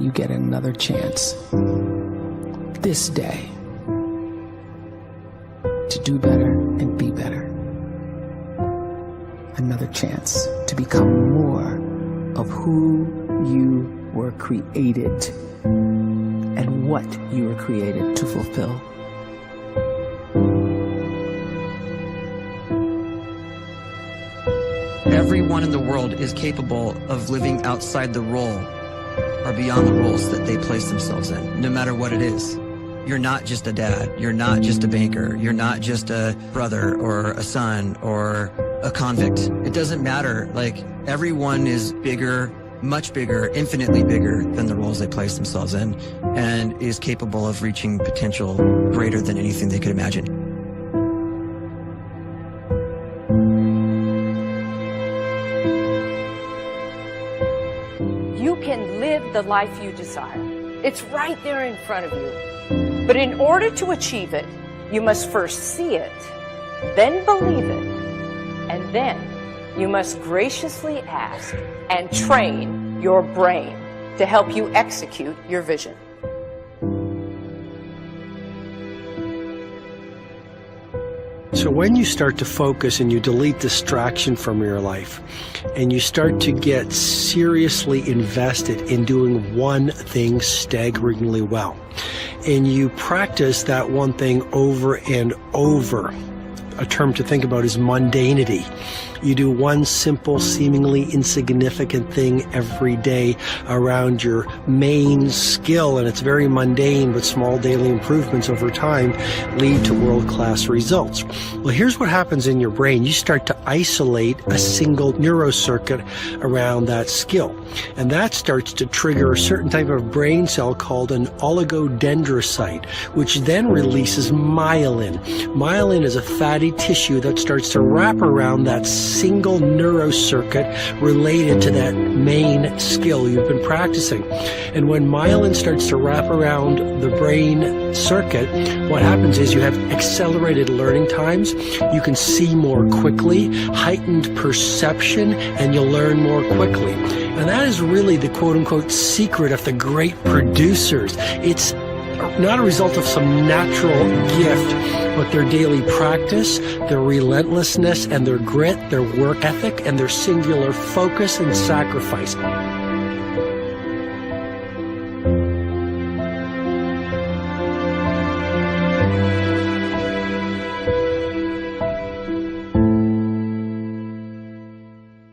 you get another chance this day to do better and be better. Another chance to become more of who you were created and what you were created to fulfill. Everyone in the world is capable of living outside the role or beyond the roles that they place themselves in, no matter what it is. You're not just a dad, you're not just a banker, you're not just a brother or a son or a convict. It doesn't matter. Like, everyone is bigger, much bigger, infinitely bigger than the roles they place themselves in, and is capable of reaching potential greater than anything they could imagine. You can live the life you desire. It's right there in front of you. But in order to achieve it, you must first see it, then believe it, and then you must graciously ask and train your brain to help you execute your vision. So when you start to focus and you delete distraction from your life, and you start to get seriously invested in doing one thing staggeringly well, and you practice that one thing over and over, a term to think about is mundanity. You do one simple, seemingly insignificant thing every day around your main skill, and it's very mundane, but small daily improvements over time lead to world-class results. Well, here's what happens in your brain. You start to isolate a single neurocircuit around that skill, and that starts to trigger a certain type of brain cell called an oligodendrocyte, which then releases myelin. Myelin is a fatty tissue that starts to wrap around that single neurocircuit related to that main skill you've been practicing. And when myelin starts to wrap around the brain circuit, what happens is you have accelerated learning times, you can see more quickly, heightened perception, and you'll learn more quickly. And that is really the quote-unquote secret of the great producers. It's not a result of some natural gift, but their daily practice, their relentlessness and their grit, their work ethic, and their singular focus and sacrifice.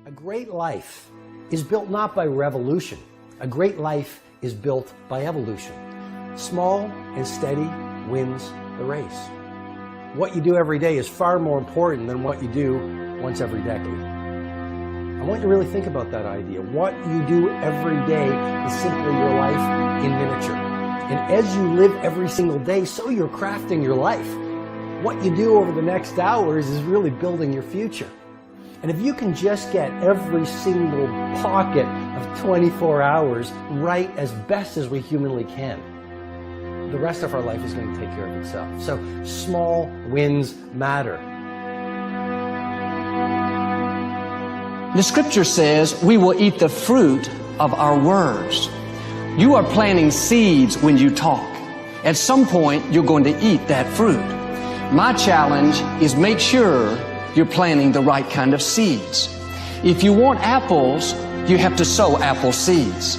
A great life is built not by revolution. A great life is built by evolution. Small and steady wins the race. What you do every day is far more important than what you do once every decade. I want you to really think about that idea. What you do every day is simply your life in miniature. And as you live every single day, so you're crafting your life. What you do over the next hours is really building your future. And if you can just get every single pocket of 24 hours right as best as we humanly can, the rest of our life is going to take care of itself. So small wins matter. The scripture says we will eat the fruit of our words. You are planting seeds when you talk. At some point, you're going to eat that fruit. My challenge is make sure you're planting the right kind of seeds. If you want apples, you have to sow apple seeds.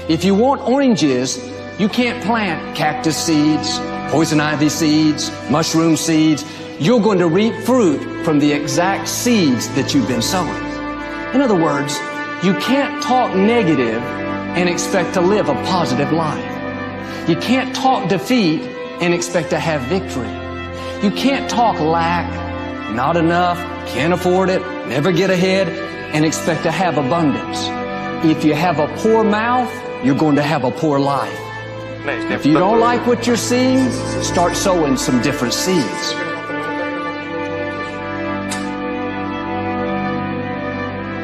If you want oranges, you can't plant cactus seeds, poison ivy seeds, mushroom seeds. You're going to reap fruit from the exact seeds that you've been sowing. In other words, you can't talk negative and expect to live a positive life. You can't talk defeat and expect to have victory. You can't talk lack, not enough, can't afford it, never get ahead, and expect to have abundance. If you have a poor mouth, you're going to have a poor life. If you don't like what you're seeing, start sowing some different seeds.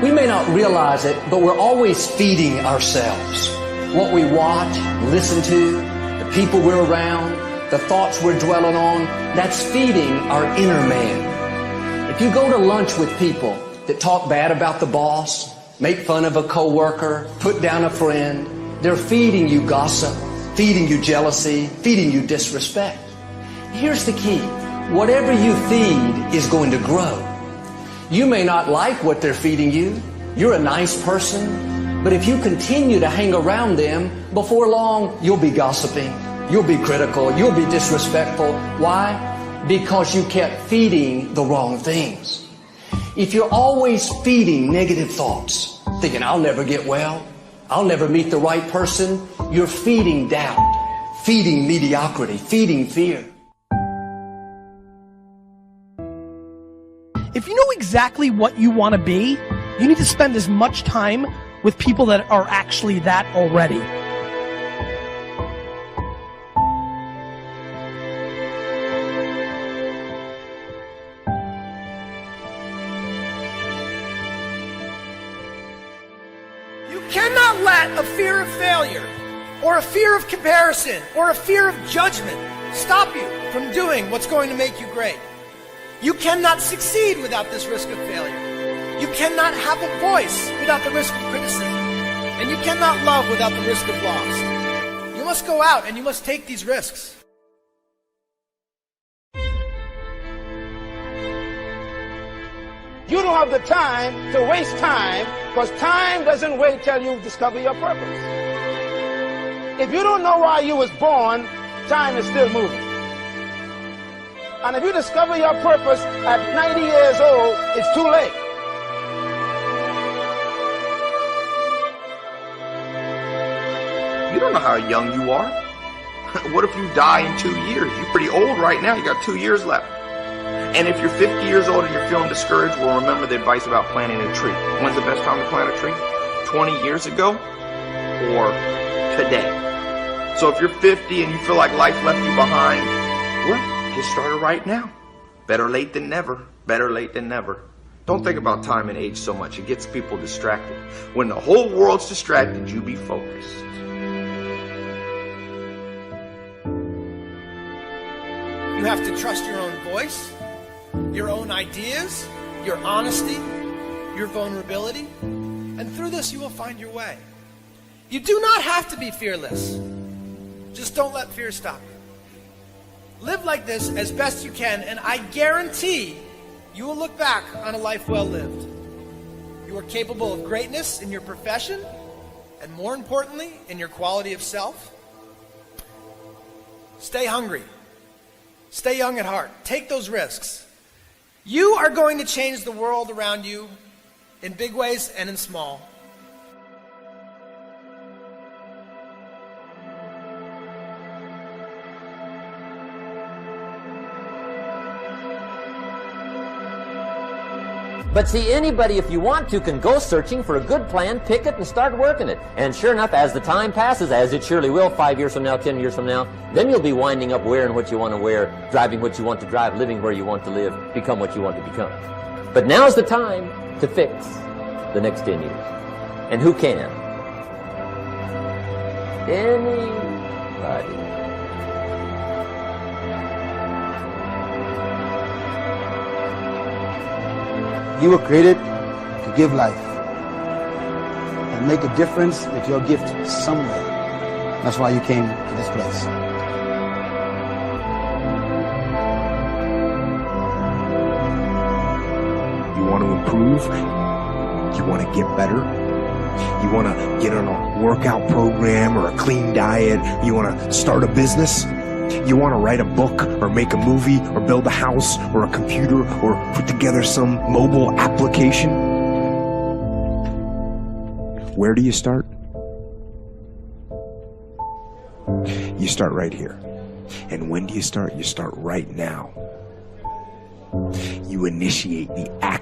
We may not realize it, but we're always feeding ourselves. What we watch, listen to, the people we're around, the thoughts we're dwelling on, that's feeding our inner man. If you go to lunch with people that talk bad about the boss, make fun of a coworker, put down a friend, They're feeding you gossip, feeding you jealousy, feeding you disrespect. Here's the key. Whatever you feed is going to grow. You may not like what they're feeding you. You're a nice person. But if you continue to hang around them, before long, you'll be gossiping. You'll be critical. You'll be disrespectful. Why? Because you kept feeding the wrong things. If you're always feeding negative thoughts, thinking, I'll never get well, I'll never meet the right person, you're feeding doubt, feeding mediocrity, feeding fear. If you know exactly what you want to be, you need to spend as much time with people that are actually that already. You cannot let a fear of failure, or a fear of comparison, or a fear of judgment stop you from doing what's going to make you great. You cannot succeed without this risk of failure. You cannot have a voice without the risk of criticism. And you cannot love without the risk of loss. You must go out and you must take these risks. You don't have the time to waste time, because time doesn't wait till you discover your purpose. If you don't know why you was born, time is still moving. And if you discover your purpose at 90 years old, it's too late. You don't know how young you are. What if you die in 2 years? You're pretty old right now. You got 2 years left. And if you're 50 years old and you're feeling discouraged, well, remember the advice about planting a tree. When's the best time to plant a tree? 20 years ago or today? So if you're 50 and you feel like life left you behind, well, get started right now. Better late than never. Better late than never. Don't think about time and age so much. It gets people distracted. When the whole world's distracted, you be focused. You have to trust your own voice, your own ideas, your honesty, your vulnerability, and through this you will find your way. You do not have to be fearless. Just don't let fear stop you. Live like this as best you can, and I guarantee you will look back on a life well lived. You are capable of greatness in your profession, and more importantly, in your quality of self. Stay hungry. Stay young at heart. Take those risks. You are going to change the world around you in big ways and in small. But see, anybody, if you want to, can go searching for a good plan, pick it, and start working it. And sure enough, as the time passes, as it surely will, 5 years from now, 10 years from now, then you'll be winding up wearing what you want to wear, driving what you want to drive, living where you want to live, become what you want to become. But now's the time to fix the next 10 years. And who can? Anybody. You were created to give life and make a difference with your gift somewhere. That's why you came to this place. You want to improve? You want to get better? You want to get on a workout program or a clean diet? You want to start a business? You want to write a book or make a movie or build a house or a computer or put together some mobile application? Where do you start? You start right here. And when do you start? You start right now. You initiate the action.